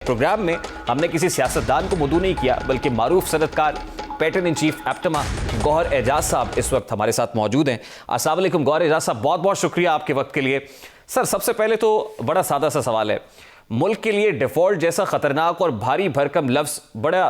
Programme में हमने किसी सियासतदान को मदऊ नहीं किया, बल्कि मारूफ सनतकार patron in chief APTMA Gohar Ejaz sahab इस वक्त हमारे साथ मौजूद हैं। अस्सलाम वालेकुम गौहर एजाज साहब, बहुत बहुत शुक्रिया आपके वक्त के लिए। सर, सबसे पहले तो बड़ा सादा सा सवाल है, मुल्क के लिए डिफ़ॉल्ट जैसा ख़तरनाक और भारी भरकम लफ्ज़ बड़ा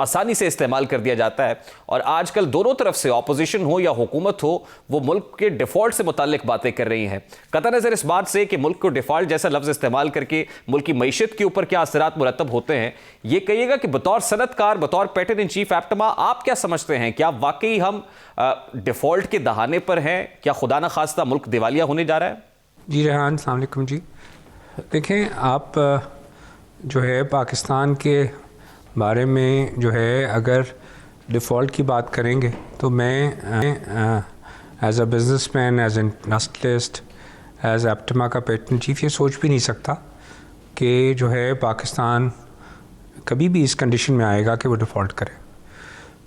आसानी से इस्तेमाल कर दिया जाता है, और आजकल दोनों तरफ से ऑपोजिशन हो या हुकूमत हो वो मुल्क के डिफ़ॉल्ट से मुताल्लिक बातें कर रही हैं। कतई नज़र इस बात से कि मुल्क को डिफ़ॉल्ट जैसा लफ्ज़ इस्तेमाल करके मुल्क की मईशत के ऊपर क्या असरात मुरतब होते हैं, ये कहिएगा कि बतौर सनतकार, बतौर पैटर्न इन चीफ एप्टमा आप क्या समझते हैं? क्या वाकई हम डिफ़ॉल्ट के दहाने पर हैं? क्या खुदा न खास्ता मुल्क दिवालिया होने जा रहा है? जी रेहान, अस्सलाम वालेकुम जी। देखें, आप जो है पाकिस्तान के बारे में जो है अगर डिफ़ॉल्ट की बात करेंगे तो मैं as a businessman, as an industrialist, as APTMA का पैटर्न चीफ ये सोच भी नहीं सकता कि जो है पाकिस्तान कभी भी इस कंडीशन में आएगा कि वो डिफ़ॉल्ट करे।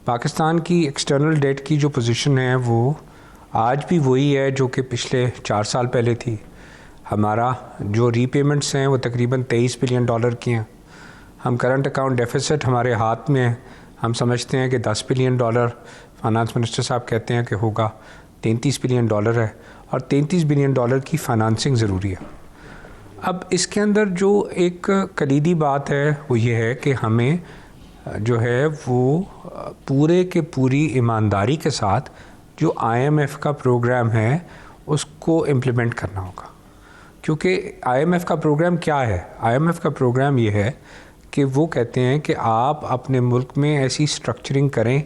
पाकिस्तान की एक्सटर्नल डेट की जो पोजीशन है वो आज भी वही है जो कि पिछले 4 साल पहले थी। हमारा जो रीपेमेंट्स हैं वो तकरीबन 23 बिलियन डॉलर की हैं। हम करंट अकाउंट डेफिसिट हमारे हाथ में है, हम समझते हैं कि 10 बिलियन डॉलर, फाइनेंस मिनिस्टर साहब कहते हैं कि होगा 33 बिलियन डॉलर है, और 33 बिलियन डॉलर की फाइनेंसिंग ज़रूरी है। अब इसके अंदर जो एक कलीदी बात है वो ये है कि हमें जो है वो पूरे के पूरी ईमानदारी के साथ जो IMF का प्रोग्राम है उसको इम्प्लीमेंट करना होगा। क्योंकि IMF का प्रोग्राम क्या है? IMF का प्रोग्राम ये है कि वो कहते हैं कि आप अपने मुल्क में ऐसी स्ट्रक्चरिंग करें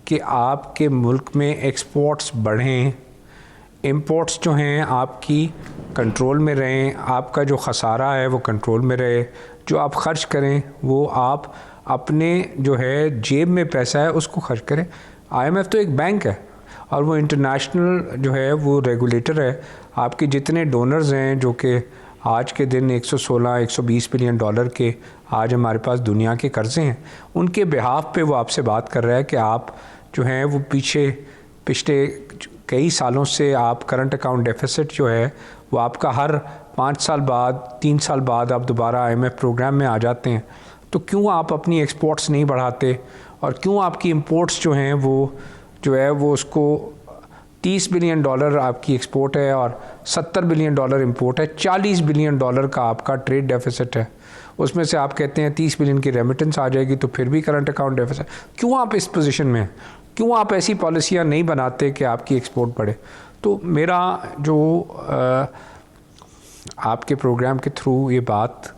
कि आपके मुल्क में एक्सपोर्ट्स बढ़ें, इंपोर्ट्स जो हैं आपकी कंट्रोल में रहें, आपका जो खसारा है वो कंट्रोल में रहे, जो आप ख़र्च करें वो आप अपने जो है जेब में पैसा है उसको खर्च करें। IMF तो एक बैंक है और वो इंटरनेशनल जो है वो रेगुलेटर है। आपके जितने डोनर्स हैं जो कि आज के दिन 116-120 बिलियन डॉलर के आज हमारे पास दुनिया के कर्ज़े हैं, उनके बिहाफ पे वो आपसे बात कर रहा है कि आप जो हैं वो पिछले कई सालों से आप करंट अकाउंट डेफिसिट जो है वो आपका हर 5 साल बाद, 3 साल बाद आप दोबारा IMF प्रोग्राम में आ जाते हैं। तो क्यों आप अपनी एक्सपोर्ट्स नहीं बढ़ाते, और क्यों आपकी इंपोर्ट्स जो हैं वो जो है वो उसको 30 बिलियन डॉलर आपकी एक्सपोर्ट है और 70 बिलियन डॉलर इंपोर्ट है, 40 बिलियन डॉलर का आपका ट्रेड डेफिसिट है। उसमें से आप कहते हैं 30 बिलियन की रेमिटेंस आ जाएगी तो फिर भी करंट अकाउंट डेफिसिट। क्यों आप इस पोजीशन में हैं? क्यों आप ऐसी पॉलिसियाँ नहीं बनाते कि आपकी एक्सपोर्ट बढ़े? तो मेरा जो आपके प्रोग्राम के थ्रू ये बात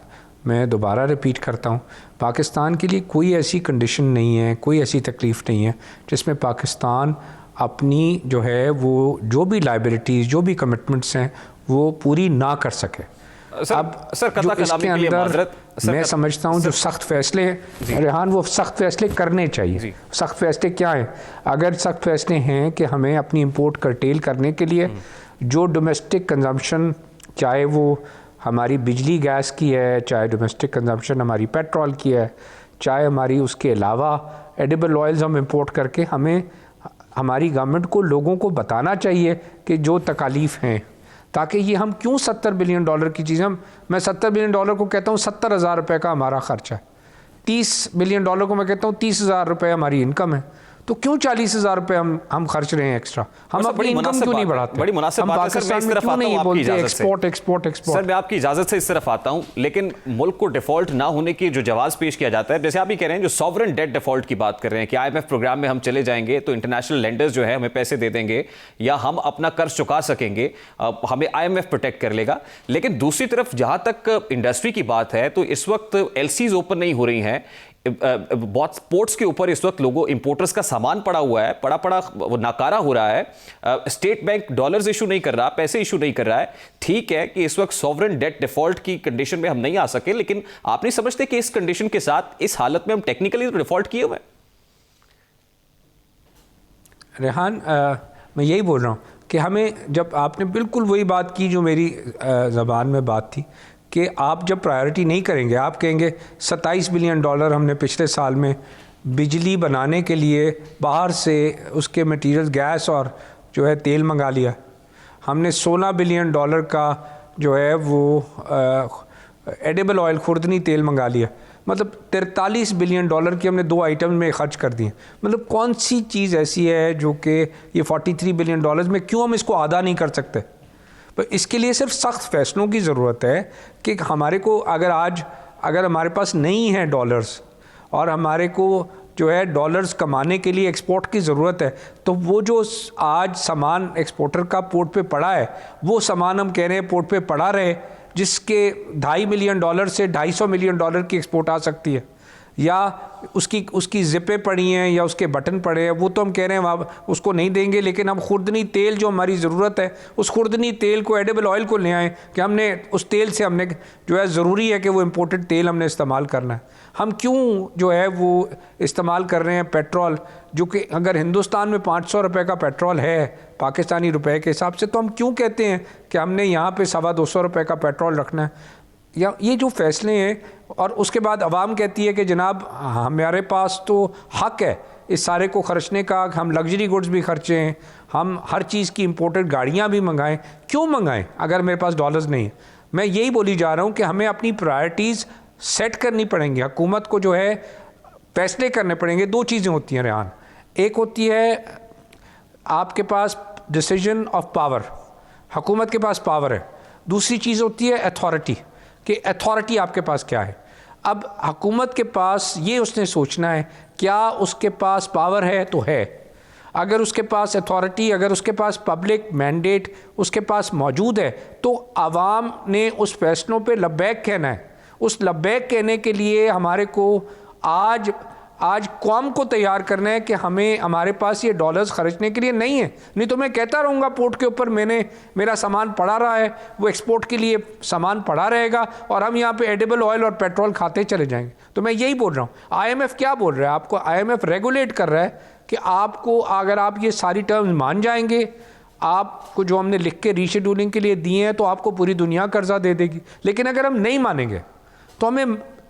मैं दोबारा रिपीट करता हूँ, पाकिस्तान के लिए कोई ऐसी कंडीशन नहीं है, कोई ऐसी तकलीफ़ नहीं है जिसमें पाकिस्तान अपनी जो है वो जो भी लाइबिलिटीज़, जो भी कमिटमेंट्स हैं वो पूरी ना कर सके। अब जो इसके अंदर मैं समझता हूँ जो सख्त फ़ैसले हैं रेहान, वो सख्त फ़ैसले करने चाहिए। सख्त फ़ैसले क्या हैं? अगर सख्त फ़ैसले हैं कि हमें अपनी इंपोर्ट कर्टेल करने के लिए जो डोमेस्टिक कंजम्पशन, चाहे वो हमारी बिजली गैस की है, चाहे डोमेस्टिक कंजम्पशन हमारी पेट्रोल की है, चाहे हमारी उसके अलावा एडिबल ऑयल्स हम इंपोर्ट करके, हमें हमारी गवर्नमेंट को लोगों को बताना चाहिए कि जो तकालीफ़ हैं, ताकि ये हम क्यों 70 बिलियन डॉलर की चीज़, मैं 70 बिलियन डॉलर को कहता हूँ 70,000 रुपये का हमारा ख़र्च है, 30 बिलियन डॉलर को मैं कहता हूँ 30,000 रुपये हमारी इनकम है, तो क्यों 40,000 रुपये हम खर्च रहे हैं एक्स्ट्रा? हम अपनी इनकम क्यों नहीं बढ़ाते? बड़ी मुनासिब बात है सर, मैं इस तरफ आता हूं आपकी इजाजत से। एक्सपोर्ट सर, मैं आपकी इजाजत से इस तरफ आता हूं, लेकिन मुल्क को डिफॉल्ट ना होने की जो जवाब पेश किया जाता है, जैसे आप ही कह रहे हैं, जो सॉवरन डेट डिफॉल्ट की बात कर रहे हैं कि IMF प्रोग्राम में हम चले जाएंगे तो इंटरनेशनल लेंडर्स जो है हमें पैसे दे देंगे या हम अपना कर्ज चुका सकेंगे, हमें IMF प्रोटेक्ट कर लेगा। लेकिन दूसरी तरफ जहां तक इंडस्ट्री की बात है तो इस वक्त LCs ओपन नहीं हो रही हैं, बहुत पोर्ट्स के ऊपर इस वक्त लोगों इंपोर्टर्स का सामान पड़ा हुआ है, पड़ा वो नाकारा हो रहा है। स्टेट बैंक डॉलर्स इशू नहीं कर रहा, पैसे इशू नहीं कर रहा है। ठीक है कि इस वक्त सॉवरेन डेट डिफॉल्ट की कंडीशन में हम नहीं आ सके, लेकिन आप नहीं समझते कि इस कंडीशन के साथ, इस हालत में हम टेक्निकली तो डिफॉल्ट किए हुए हैं? रेहान, मैं यही बोल रहा हूँ कि हमें, जब आपने बिल्कुल वही बात की जो मेरी ज़बान में बात थी कि आप जब प्रायोरिटी नहीं करेंगे, आप कहेंगे 27 बिलियन डॉलर हमने पिछले साल में बिजली बनाने के लिए बाहर से उसके मटेरियल गैस और जो है तेल मंगा लिया, हमने 16 बिलियन डॉलर का जो है वो एडिबल ऑयल खुर्दनी तेल मंगा लिया, मतलब 43 बिलियन डॉलर की हमने 2 आइटम में खर्च कर दिए। मतलब कौन सी चीज़ ऐसी है जो कि ये 43 बिलियन डॉलर्स में क्यों हम इसको आधा नहीं कर सकते? तो इसके लिए सिर्फ सख्त फैसलों की ज़रूरत है कि हमारे को अगर हमारे पास नहीं है डॉलर्स और हमारे को जो है डॉलर्स कमाने के लिए एक्सपोर्ट की ज़रूरत है, तो वो जो आज सामान एक्सपोर्टर का पोर्ट पे पड़ा है, वो सामान हम कह रहे हैं पोर्ट पे पड़ा रहे, जिसके 2.5 मिलियन डॉलर से 250 मिलियन डॉलर की एक्सपोर्ट आ सकती है, या उसकी ज़िपें पड़ी हैं या उसके बटन पड़े हैं, वो तो हम कह रहे हैं वहाँ उसको नहीं देंगे, लेकिन हम खुर्दनी तेल जो हमारी ज़रूरत है, उस खुर्दनी तेल को, एडिबल ऑयल को ले आएँ कि हमने उस तेल से हमने जो है ज़रूरी है कि वो इम्पोर्टेड तेल हमने इस्तेमाल करना है। हम क्यों जो है वो इस्तेमाल कर रहे हैं पेट्रोल, जो कि अगर हिंदुस्तान में 500 रुपये का पेट्रोल है पाकिस्तानी रुपए के हिसाब से, तो हम क्यों कहते हैं कि हमने यहाँ पे 225 रुपये का पेट्रोल रखना है? या ये जो फैसले हैं, और उसके बाद अवाम कहती है कि जनाब हमारे पास तो हक़ है इस सारे को खर्चने का, हम लग्जरी गुड्स भी खर्चें, हम हर चीज़ की इंपोर्टेड गाड़ियाँ भी मंगाएं। क्यों मंगाएं अगर मेरे पास डॉलर्स नहीं है? मैं यही बोली जा रहा हूँ कि हमें अपनी प्रायोरिटीज़ सेट करनी पड़ेंगी। हुकूमत को जो है फैसले करने पड़ेंगे। 2 चीज़ें होती हैं रेहान, एक होती है आपके पास डिसीजन ऑफ पावर, हुकूमत के पास पावर है। दूसरी चीज़ होती है अथॉरिटी, कि अथॉरिटी आपके पास क्या है। अब हुकूमत के पास ये उसने सोचना है, क्या उसके पास पावर है तो है, अगर उसके पास अथॉरिटी, अगर उसके पास पब्लिक मैंडेट उसके पास मौजूद है, तो आवाम ने उस फैसलों पे लब्बैक कहना है। उस लब्बैक कहने के लिए हमारे को आज कौम को तैयार करना है कि हमारे पास ये डॉलर्स खर्चने के लिए नहीं है। नहीं तो मैं कहता रहूँगा पोर्ट के ऊपर मेरा सामान पड़ा रहा है, वो एक्सपोर्ट के लिए सामान पड़ा रहेगा और हम यहाँ पे एडिबल ऑयल और पेट्रोल खाते चले जाएंगे। तो मैं यही बोल रहा हूँ। IMF क्या बोल रहा है आपको? IMF रेगुलेट कर रहा है कि आपको, अगर आप ये सारी टर्म्स मान जाएंगे, आपको जो हमने लिख के रीशेड्यूलिंग के लिए दिए हैं, तो आपको पूरी दुनिया कर्जा दे देगी। लेकिन अगर हम नहीं मानेंगे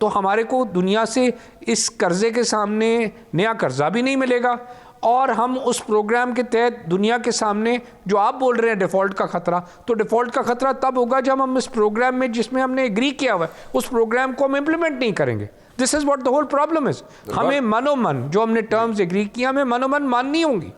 तो हमारे को दुनिया से इस कर्जे के सामने नया कर्जा भी नहीं मिलेगा, और हम उस प्रोग्राम के तहत दुनिया के सामने जो आप बोल रहे हैं डिफ़ॉल्ट का ख़तरा, तो डिफ़ॉल्ट का ख़तरा तब होगा जब हम इस प्रोग्राम में, जिसमें हमने एग्री किया हुआ है, उस प्रोग्राम को हम इम्प्लीमेंट नहीं करेंगे। This is what the whole problem is. हमें मनोमन जो हमने टर्म्स एग्री किया, हमें मनोमन माननी होंगी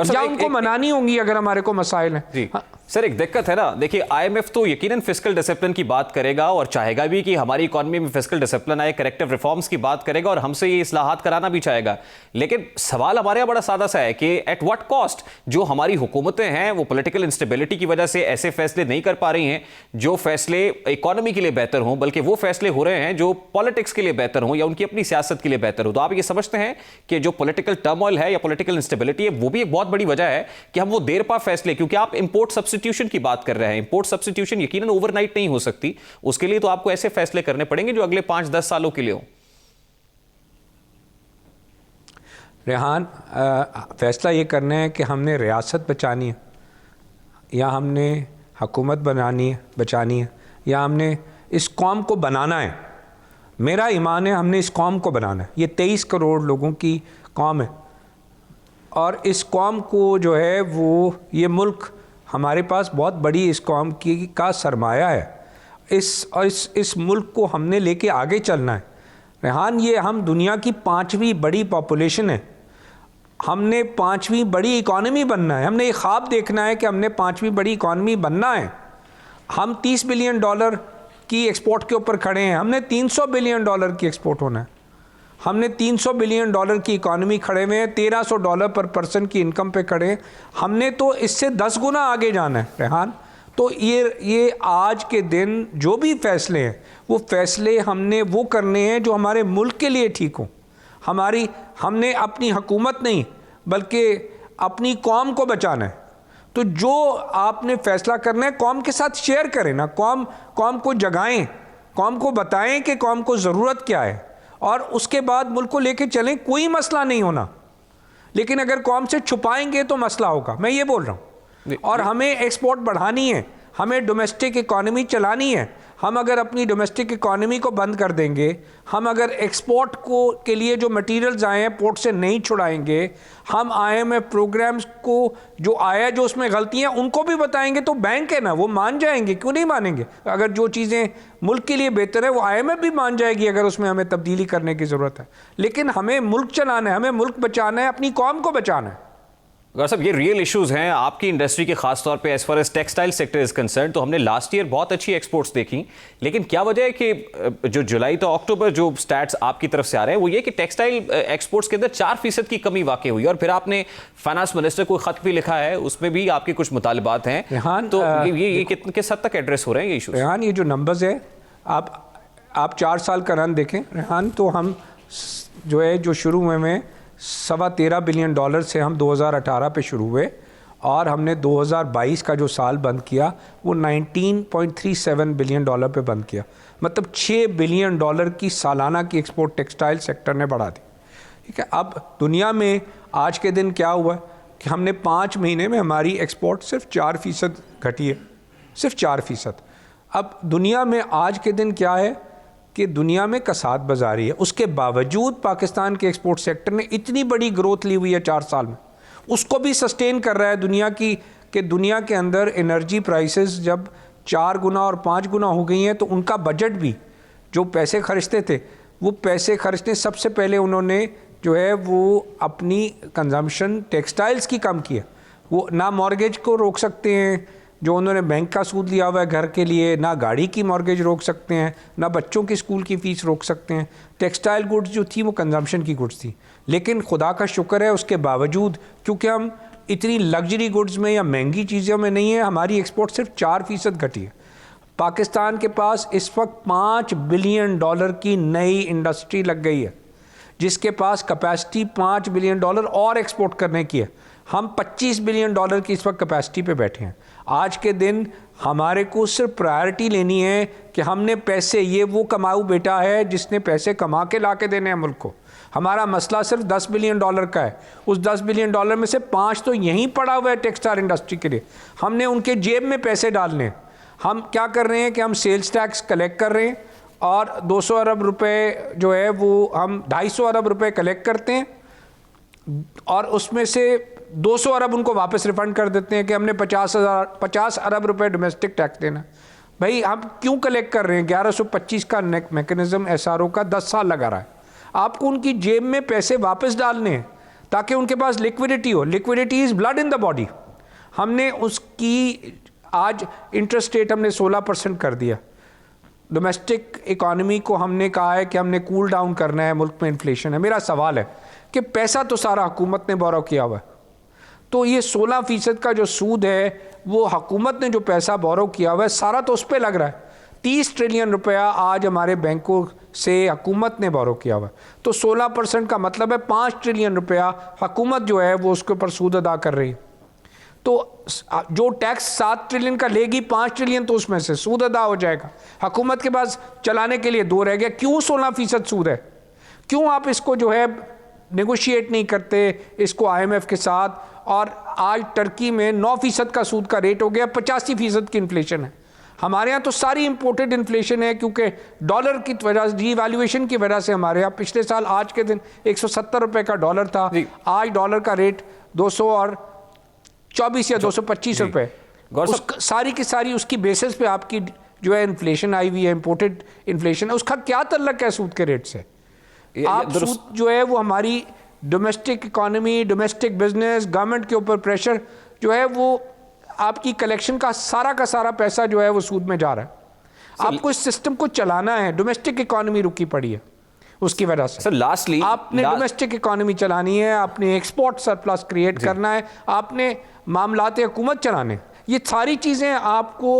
या उनको मनानी होंगी अगर हमारे को मसाइल हैं। जी सर, एक दिक्कत है ना, देखिए IMF तो यकीनन फिस्कल डिसिप्लिन की बात करेगा और चाहेगा भी कि हमारी इकोनॉमी में फिस्कल डिसिप्लिन आए, करेक्टिव रिफॉर्म्स की बात करेगा और हमसे ये इस्लाहात कराना भी चाहेगा। लेकिन सवाल हमारे यहाँ बड़ा सादा सा है कि एट व्हाट कॉस्ट? जो हमारी हुकूमतें हैं वो पॉलिटिकल इंस्टेबिलिटी की वजह से ऐसे फैसले नहीं कर पा रही हैं जो फैसले इकोनॉमी के लिए बेहतर हों, बल्कि वो फैसले हो रहे हैं जो पॉलिटिक्स के लिए बेहतर हों या उनकी अपनी सियासत के लिए बेहतर हो। तो आप ये समझते हैं कि जो पॉलिटिकल टर्मोइल है या पॉलिटिकल इंस्टेबिलिटी है, वो भी एक बहुत बड़ी वजह है कि हम वो देर पा फैसले, क्योंकि आप इंपोर्ट सब्स्टिट्यूशन की बात कर रहे हैं। इंपोर्ट सब्स्टिट्यूशन यकीनन ओवरनाइट नहीं हो सकती, उसके लिए तो आपको ऐसे फैसले करने पड़ेंगे जो अगले 5-10 सालों के लिए हो। रेहान, फैसला ये करना है कि हमने रियासत बचानी है या हमने हुकूमत बचानी है या हमने इस कौम को बनाना है। मेरा ईमान है हमने इस कौम को बनाना है। ये 23 करोड़ लोगों की कौम है और इस कौम को जो है वो, ये मुल्क हमारे पास बहुत बड़ी इस कौम का सरमाया है। इस मुल्क को हमने लेके आगे चलना है। रेहान, ये हम दुनिया की 5वीं बड़ी पॉपुलेशन है, हमने 5वीं बड़ी इकॉनमी बनना है। हमने ये ख्वाब देखना है कि हमने 5वीं बड़ी इकॉनमी बनना है। हम 30 बिलियन डॉलर की एक्सपोर्ट के ऊपर खड़े हैं, हमने 300 बिलियन डॉलर की एक्सपोर्ट होना है। हमने 300 बिलियन डॉलर की इकॉनमी खड़े हुए हैं, $1300 पर पर्सन की इनकम पे खड़े हैं। हमने तो इससे 10 गुना आगे जाना है रेहान। तो ये आज के दिन जो भी फैसले हैं, वो फैसले हमने वो करने हैं जो हमारे मुल्क के लिए ठीक हों। हमने अपनी हुकूमत नहीं बल्कि अपनी कौम को बचाना है। तो जो आपने फैसला करना है कौम के साथ शेयर करें ना, कौम को जगाएं, कौम को बताएं कि कौम को ज़रूरत क्या है और उसके बाद मुल्क को लेके चलें। कोई मसला नहीं होना, लेकिन अगर कौम से छुपाएंगे तो मसला होगा। मैं ये बोल रहा हूँ। और हमें एक्सपोर्ट बढ़ानी है, हमें डोमेस्टिक इकॉनमी चलानी है, हम अगर अपनी डोमेस्टिक इकॉनमी को बंद कर देंगे, हम अगर एक्सपोर्ट को के लिए जो मटेरियल्स आए हैं पोर्ट से नहीं छुड़ाएंगे, हम IMF प्रोग्राम्स को जो आया जो उसमें गलतियां उनको भी बताएंगे, तो बैंक है ना, वो मान जाएंगे। क्यों नहीं मानेंगे? अगर जो चीज़ें मुल्क के लिए बेहतर है वो IMF भी मान जाएगी अगर उसमें हमें तब्दीली करने की ज़रूरत है। लेकिन हमें मुल्क चलाना है, हमें मुल्क बचाना है, अपनी कौम को बचाना है। गौर साहब, ये रियल इश्यूज हैं आपकी इंडस्ट्री के, खास तौर पे as far as textile sector is concern. तो हमने लास्ट ईयर बहुत अच्छी एक्सपोर्ट्स देखी, लेकिन क्या वजह है कि जो जुलाई तो अक्टूबर जो स्टैट्स आपकी तरफ से आ रहे हैं वो ये कि टेक्सटाइल एक्सपोर्ट्स के अंदर 4% की कमी वाकई हुई, और फिर आपने फाइनेंस मिनिस्टर को खत भी लिखा है, उसमें भी आपके कुछ मुतालबात हैं। तो ये किस हद तक एड्रेस हो रहे हैं ये इशूज? रेहान, ये जो नंबर्स है, आप 4 साल का रन देखें रेहान, तो हम जो है जो शुरू में $13.25 बिलियन से हम 2018 पे शुरू हुए, और हमने 2022 का जो साल बंद किया वो $19.37 बिलियन पे बंद किया। मतलब $6 बिलियन की सालाना की एक्सपोर्ट टेक्सटाइल सेक्टर ने बढ़ा दी। ठीक है, अब दुनिया में आज के दिन क्या हुआ कि हमने 5 महीने में हमारी एक्सपोर्ट सिर्फ 4% घटी है, सिर्फ 4%। अब दुनिया में आज के दिन क्या है कि दुनिया में कसाद बाजारी है, उसके बावजूद पाकिस्तान के एक्सपोर्ट सेक्टर ने इतनी बड़ी ग्रोथ ली हुई है 4 साल में, उसको भी सस्टेन कर रहा है दुनिया की, कि दुनिया के अंदर एनर्जी प्राइसेस जब 4 गुना और 5 गुना हो गई हैं, तो उनका बजट भी जो पैसे खर्चते थे, वो पैसे खर्चने सबसे पहले उन्होंने जो है वो अपनी कंजम्पशन टेक्सटाइल्स की कम की है। वो ना मॉर्गेज को रोक सकते हैं जो उन्होंने बैंक का सूद लिया हुआ है घर के लिए, ना गाड़ी की मॉर्गेज रोक सकते हैं, ना बच्चों की स्कूल की फ़ीस रोक सकते हैं। टेक्सटाइल गुड्स जो थी वो कंजम्पशन की गुड्स थी, लेकिन खुदा का शुक्र है उसके बावजूद, क्योंकि हम इतनी लग्जरी गुड्स में या महंगी चीज़ों में नहीं है, हमारी एक्सपोर्ट सिर्फ 4% घटी है। पाकिस्तान के पास इस वक्त $5 बिलियन की नई इंडस्ट्री लग गई है, जिसके पास कैपेसिटी $5 बिलियन और एक्सपोर्ट करने की है। हम $25 बिलियन की इस वक्त कैपेसिटी पे बैठे हैं। आज के दिन हमारे को सिर्फ प्रायोरिटी लेनी है कि हमने पैसे, ये वो कमाऊ बेटा है जिसने पैसे कमा के ला के देने हैं मुल्क को। हमारा मसला सिर्फ $10 बिलियन का है। उस $10 बिलियन में से 5 तो यहीं पड़ा हुआ है टेक्सटाइल इंडस्ट्री के लिए, हमने उनके जेब में पैसे डालने हैं। हम क्या कर रहे हैं कि हम सेल्स टैक्स कलेक्ट कर रहे हैं, और 200 अरब रुपए जो है वो हम 250 अरब रुपए कलेक्ट करते हैं, और उसमें से 200 अरब उनको वापस रिफंड कर देते हैं कि हमने 50 अरब रुपए डोमेस्टिक टैक्स देना। भाई हम क्यों कलेक्ट कर रहे हैं? 1125 का मैकेनिज्म SRO का 10 साल लगा रहा है। आपको उनकी जेब में पैसे वापस डालने हैं ताकि उनके पास लिक्विडिटी हो। Liquidity is blood in the body. हमने उसकी आज इंटरेस्ट रेट हमने 16% कर दिया। डोमेस्टिक इकॉनमी को हमने कहा है कि हमने कूल डाउन करना है, मुल्क में इन्फ्लेशन है। मेरा सवाल है कि पैसा तो सारा हुकूमत ने बोरो किया हुआ है, तो ये 16% का जो सूद है वो हुकूमत ने जो पैसा बोरो किया हुआ है सारा तो उस पर लग रहा है। 30 ट्रिलियन रुपया आज हमारे बैंकों से हुकूमत ने बोरो किया हुआ है, तो 16% का मतलब है 5 ट्रिलियन रुपया हुकूमत जो है वो उसके ऊपर सूद अदा कर रही है। तो जो टैक्स 7 ट्रिलियन का लेगी, 5 ट्रिलियन तो उसमें से सूद अदा हो जाएगा। हुकूमत के पास चलाने के लिए 2 रह गया। क्यों 16% सूद है? क्यों आप इसको जो है नेगोशिएट नहीं करते इसको IMF के साथ? और आज टर्की में 9% का सूद का रेट हो गया, 85% की इन्फ्लेशन है। हमारे यहाँ तो सारी इंपोर्टेड इन्फ्लेशन है, क्योंकि डॉलर की वजह, डिवैल्यूएशन की वजह से हमारे यहाँ पिछले साल आज के दिन 170 रुपये का डॉलर था, आज डॉलर का रेट 224 या 225 रुपये। सारी की सारी उसकी बेसिस पे आपकी जो है इन्फ्लेशन आई हुई है, इंपोर्टेड इन्फ्लेशन है। उसका क्या तल्लक है सूद के रेट से? आप सूद जो है वो हमारी domestic economy, domestic business, government के ऊपर प्रेशर जो है वो आपकी कलेक्शन का सारा पैसा जो है वो सूद में जा रहा है। आपको इस सिस्टम को चलाना है। डोमेस्टिक इकॉनमी रुकी पड़ी है उसकी वजह से। सर लास्टली आपने डोमेस्टिक इकॉनमी चलानी है, आपने एक्सपोर्ट सरप्लस क्रिएट करना है, आपने मामलात हुकूमत चलाने। ये सारी चीज़ें आपको,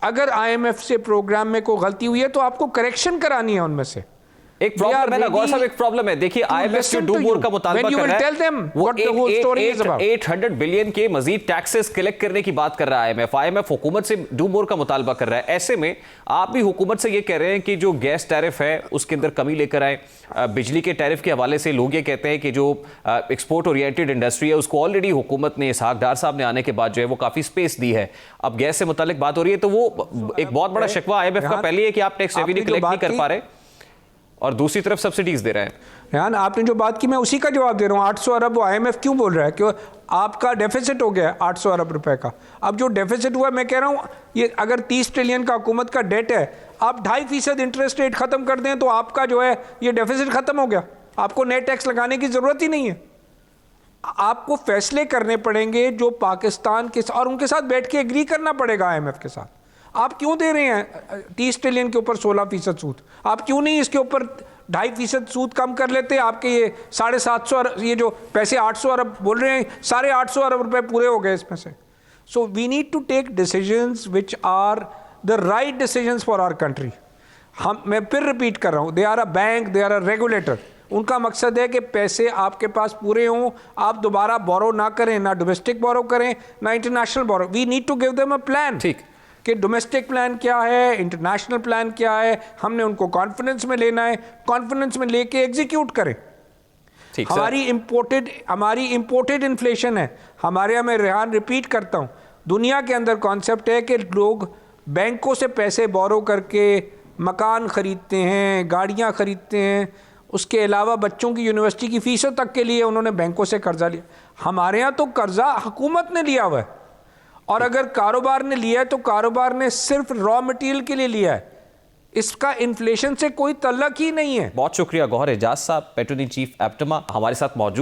अगर IMF से प्रोग्राम में कोई गलती हुई है तो आपको करेक्शन करानी है उनमें से। एक प्रॉब्लम है ना गौर साहब, एक प्रॉब्लम है। देखिए आईएमएफ जो डू मोर का मुतालबा कर रहा है, वो 800 बिलियन के मजीद टैक्सेस कलेक्ट करने की बात कर रहा है आईएमएफ हुकूमत से डू मोर का मुतालबा कर रहा है। ऐसे में आप भी हुकूमत से ये कह रहे हैं कि जो गैस टैरिफ है उसके अंदर कमी लेकर आए। बिजली के टैरिफ के हवाले से लोग ये कहते हैं कि जो एक्सपोर्ट ओरिएंटेड इंडस्ट्री है उसको ऑलरेडी हुकूमत ने, इसहाक डार साहब ने आने के बाद जो है वो काफी स्पेस दी है। अब गैस से मुतालिक बात हो रही है तो वो एक बहुत बड़ा शिकवा आईएमएफ का पहले है कि आप टैक्स रेवेन्यू कलेक्ट नहीं कर पा रहे और दूसरी तरफ सब्सिडीज दे रहे हैं। रेहान, आपने जो बात की मैं उसी का जवाब दे रहा हूँ। 800 अरब वो आईएमएफ क्यों बोल रहा है कि आपका डेफिसिट हो गया है 800 अरब रुपए का। अब जो डेफिसिट हुआ, मैं कह रहा हूँ ये अगर 30 ट्रिलियन का हुकूमत का डेट है, आप 2.5% इंटरेस्ट रेट खत्म कर दें तो आपका जो है ये डेफिसिट खत्म हो गया। आपको नए टैक्स लगाने की जरूरत ही नहीं है। आपको फैसले करने पड़ेंगे जो पाकिस्तान के, और उनके साथ बैठ के एग्री करना पड़ेगा आईएमएफ के साथ। आप क्यों दे रहे हैं 30 ट्रिलियन के ऊपर 16% सूद? आप क्यों नहीं इसके ऊपर 2.5% सूद कम कर लेते? आपके ये 750 अरब, ये जो पैसे 800 अरब बोल रहे हैं, सारे 800 अरब रुपए पूरे हो गए इसमें से। So we need to take decisions which are the right decisions for our country. मैं फिर रिपीट कर रहा हूँ, they are a bank, they are a regulator. उनका मकसद है कि पैसे आपके पास पूरे हों, आप दोबारा बोरो ना करें, ना डोमेस्टिक बोरो करें ना international borrow. We need to give them a plan, ठीक, कि डोमेस्टिक प्लान क्या है, इंटरनेशनल प्लान क्या है। हमने उनको कॉन्फिडेंस में लेना है, कॉन्फिडेंस में लेके एग्जीक्यूट करें। ठीक, हमारी इंपोर्टेड इन्फ्लेशन है हमारे यहाँ। मैं रेहान रिपीट करता हूँ, दुनिया के अंदर कॉन्सेप्ट है कि लोग बैंकों से पैसे बोरो करके मकान खरीदते हैं, गाड़ियाँ खरीदते हैं, उसके अलावा बच्चों की यूनिवर्सिटी की फीसों तक के लिए उन्होंने बैंकों से कर्जा लिया। हमारे यहाँ तो कर्जा हुकूमत ने लिया हुआ है, और अगर कारोबार ने लिया है तो कारोबार ने सिर्फ रॉ मटेरियल के लिए लिया है, इसका इन्फ्लेशन से कोई तल्लक ही नहीं है। बहुत शुक्रिया गौहर एजाज साहब, पेट्रोलियम चीफ एप्टमा हमारे साथ मौजूद